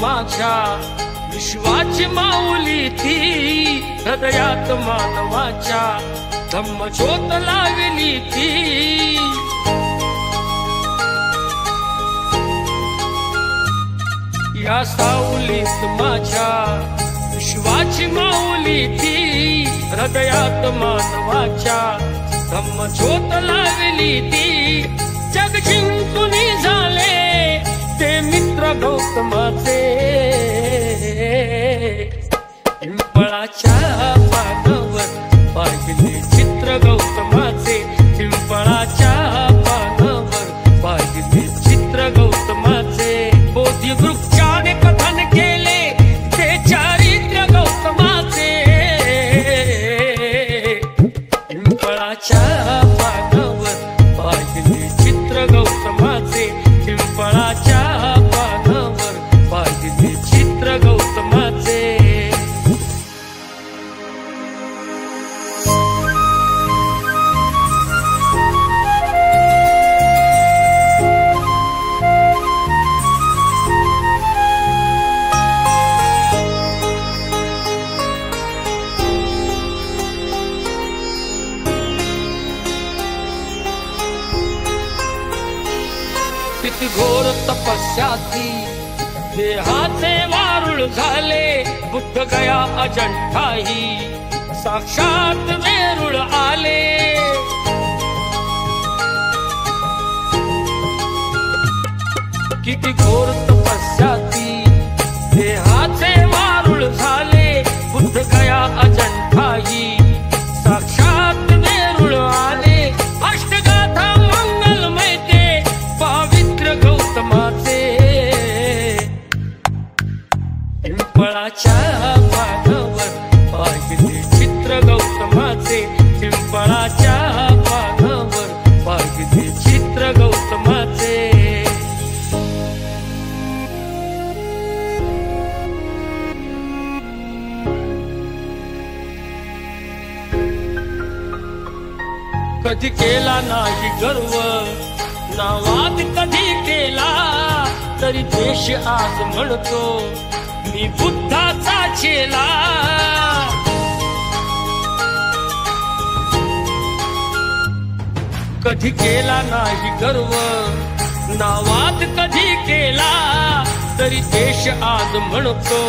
माझ्या विश्वाची माऊली ती, हृदयात मानवाच्या धम्मज्योत लावली ती। या सावलीत माझ्या विश्वाची माऊली ती, हृदयात मानवाच्या धम्मज्योत लावली ती। जग जिंकून झाले ते मित्र गौतमाचे, पिंपळाच्या पानावर पाहिले चित्र गौतमाचे, पिंपळाच्या पानावर पाहिले चित्र गौतमाचे। बोधी वृक्षाने कथन केले ते चारित्र्य गौतमाचे, पिंपळाच्या पानावर पाहिले चित्र गौतमाचे, पिंपळाच्या पानावर पाहिले चित्र गौतमाचे। किती घोर तपस्या ती, देहाचे वारुळ झाले, बुद्ध गया अजंठाही साक्षात वेरूळ आले। किती घोर तपस्या ती, देहाचे वारुळ झाले, बुद्ध गया अजंठाही साक्षात वेरूळ आले। अष्टगाथा मंगलमय ते पावित्र गौतमाचे, पिंपळाच्या पानावर पाहिले चित्र गौतमाचे, पिंपळाच्या पानावर पाहिले चित्र गौतमाचे। कधी केला नाही गर्व, ना वाद कधी केला, तरी देश आज म्हणतो मी बुद्धाचा चेला। कधी केला नाही गर्व, ना वाद कधी केला, तरी देश आज म्हणतो